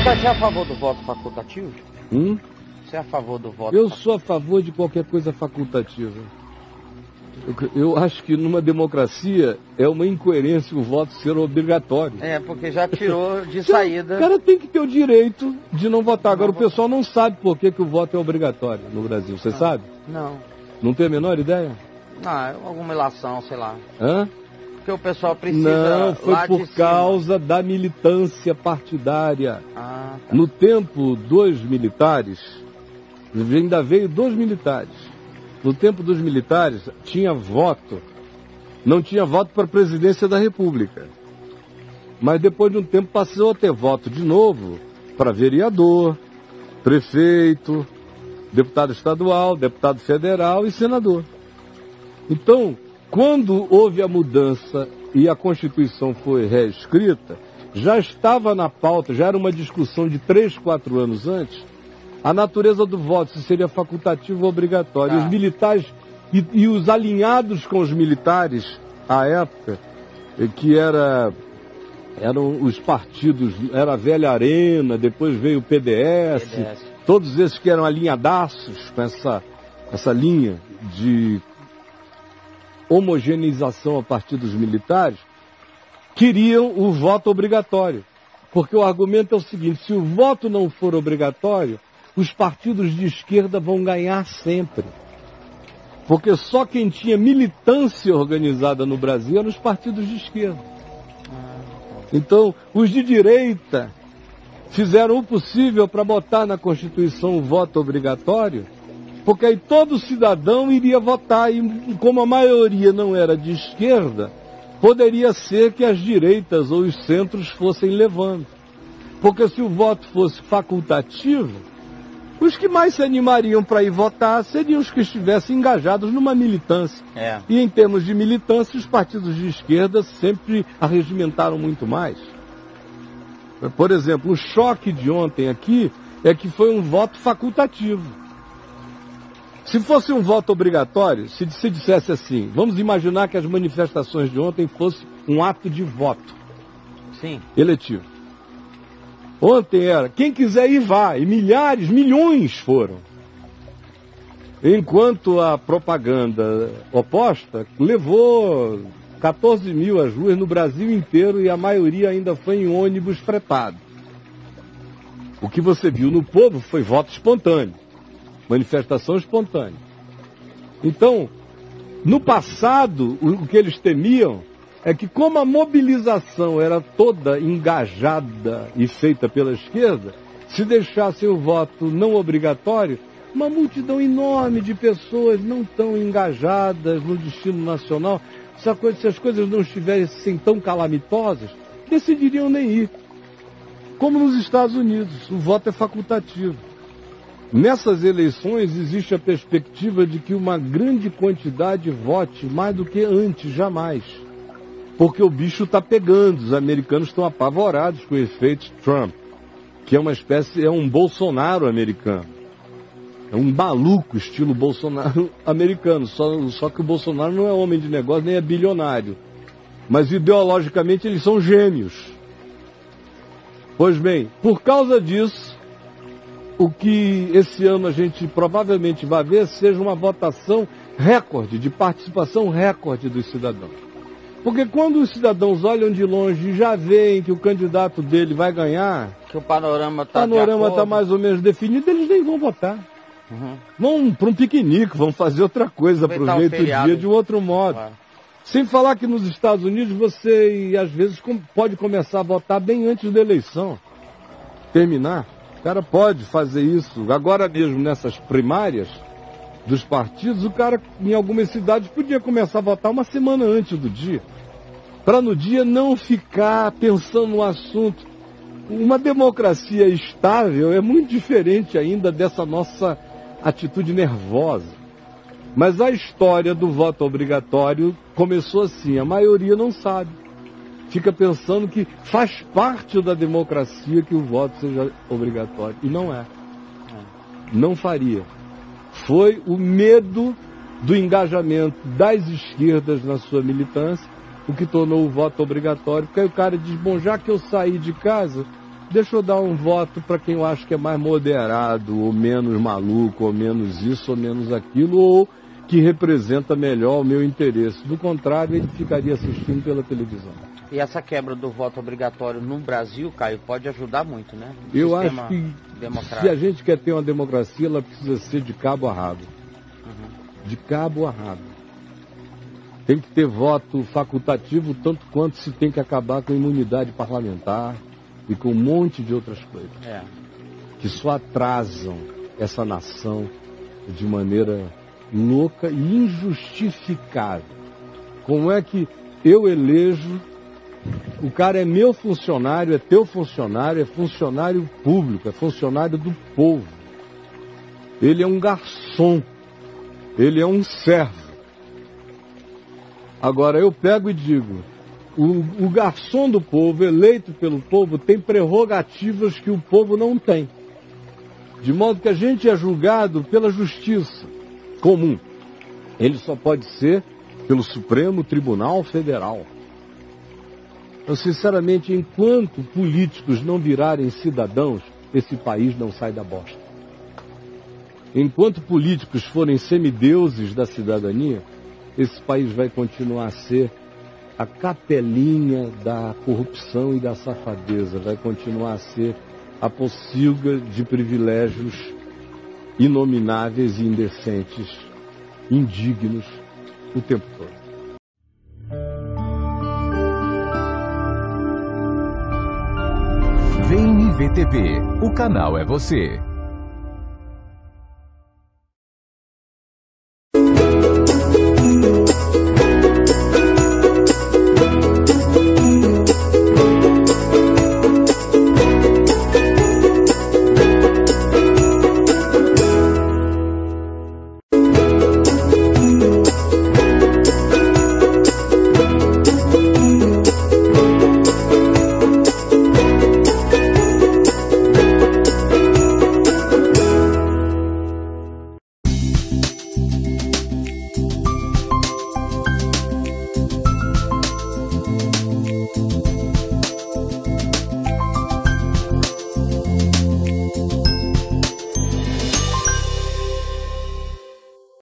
Você é a favor do voto facultativo? Você é a favor do voto? Eu sou a favor de qualquer coisa facultativa. Eu acho que numa democracia é uma incoerência o voto ser obrigatório. É, porque já tirou de saída. O cara tem que ter o direito de não votar. Agora, o pessoal não sabe por que o voto é obrigatório no Brasil. Você sabe? Não. Não tem a menor ideia? Alguma ilação, sei lá. Hã? Porque o pessoal precisa. Não, foi por causa da militância partidária. Tá. No tempo dos militares, ainda veio dos militares. No tempo dos militares, tinha voto. Não tinha voto para a presidência da República. Mas depois de um tempo passou a ter voto de novo para vereador, prefeito, deputado estadual, deputado federal e senador. Então, quando houve a mudança e a Constituição foi reescrita, já estava na pauta, já era uma discussão de 3, 4 anos antes, a natureza do voto, se seria facultativo ou obrigatório. Os militares e os alinhados com os militares, à época, que eram os partidos, era a Velha Arena, depois veio o PDS, todos esses que eram alinhadaços com essa linha de homogeneização a partir dos militares, queriam o voto obrigatório. Porque o argumento é o seguinte: se o voto não for obrigatório, os partidos de esquerda vão ganhar sempre. Porque só quem tinha militância organizada no Brasil eram os partidos de esquerda. Então, os de direita fizeram o possível para botar na Constituição o voto obrigatório, porque aí todo cidadão iria votar, e como a maioria não era de esquerda, poderia ser que as direitas ou os centros fossem levando. Porque se o voto fosse facultativo, os que mais se animariam para ir votar seriam os que estivessem engajados numa militância. E em termos de militância, os partidos de esquerda sempre arregimentaram muito mais. Por exemplo, o choque de ontem aqui é que foi um voto facultativo. Se fosse um voto obrigatório, se dissesse assim, vamos imaginar que as manifestações de ontem fossem um ato de voto eletivo. Ontem era, quem quiser ir vá, e milhares, milhões foram. Enquanto a propaganda oposta levou 14 mil às ruas no Brasil inteiro e a maioria ainda foi em ônibus fretado. O que você viu no povo foi voto espontâneo, manifestação espontânea. Então, no passado, o que eles temiam é que, como a mobilização era toda engajada e feita pela esquerda, se deixassem o voto não obrigatório, uma multidão enorme de pessoas não tão engajadas no destino nacional, se as coisas não estivessem tão calamitosas, decidiriam nem ir. Como nos Estados Unidos, o voto é facultativo. Nessas eleições existe a perspectiva de que uma grande quantidade vote mais do que antes, jamais. Porque o bicho está pegando, os americanos estão apavorados com o efeito Trump, que é uma espécie, é um Bolsonaro americano. É um maluco estilo Bolsonaro americano, só que o Bolsonaro não é homem de negócio, nem é bilionário. Mas ideologicamente eles são gêmeos. Pois bem, por causa disso, o que esse ano a gente provavelmente vai ver seja uma votação recorde, de participação recorde dos cidadãos. Porque quando os cidadãos olham de longe e já veem que o candidato dele vai ganhar, que o panorama está mais ou menos definido, eles nem vão votar. Vão para um piquenique, vão fazer outra coisa, aproveita o dia de um outro modo. Sem falar que nos Estados Unidos você, às vezes, pode começar a votar bem antes da eleição terminar. O cara pode fazer isso. Agora mesmo, nessas primárias dos partidos, o cara, em algumas cidades, podia começar a votar uma semana antes do dia. Para no dia não ficar pensando no assunto. Uma democracia estável é muito diferente ainda dessa nossa atitude nervosa. Mas a história do voto obrigatório começou assim, a maioria não sabe. Fica pensando que faz parte da democracia que o voto seja obrigatório. E não é. Não faria. Foi o medo do engajamento das esquerdas na sua militância, o que tornou o voto obrigatório. Porque aí o cara diz, bom, já que eu saí de casa, deixa eu dar um voto para quem eu acho que é mais moderado, ou menos maluco, ou menos isso, ou menos aquilo, ou que representa melhor o meu interesse. Do contrário, ele ficaria assistindo pela televisão. E essa quebra do voto obrigatório no Brasil, Caio, pode ajudar muito, né? Eu acho que se a gente quer ter uma democracia, ela precisa ser de cabo a rabo. De cabo a rabo. Tem que ter voto facultativo, tanto quanto se tem que acabar com a imunidade parlamentar e com um monte de outras coisas. Que só atrasam essa nação de maneira louca e injustificável. Como é que eu elejo, o cara é meu funcionário, é teu funcionário, é funcionário público, é funcionário do povo. Ele é um garçom, ele é um servo. Agora eu pego e digo, o garçom do povo, eleito pelo povo, tem prerrogativas que o povo não tem. De modo que a gente é julgado pela justiça comum. Ele só pode ser pelo Supremo Tribunal Federal. Eu, sinceramente, enquanto políticos não virarem cidadãos, esse país não sai da bosta. Enquanto políticos forem semideuses da cidadania, esse país vai continuar a ser a capelinha da corrupção e da safadeza, vai continuar a ser a pocilga de privilégios inomináveis e indecentes, indignos, o tempo todo. Vem IVTV, o canal é você.